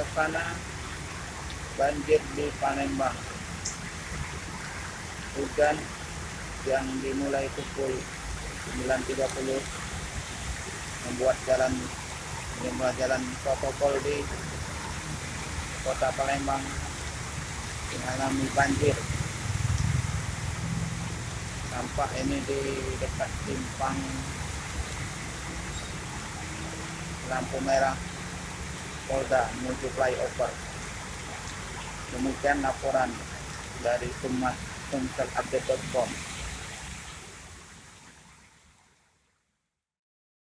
suasana banjir di Palembang. Hujan yang dimulai pukul 9.30 membuat jalan protokol di kota Palembang mengalami banjir. Nampak ini di dekat simpang lampu merah Polda menuju flyover. Demikian laporan dari Sumsel Update.com.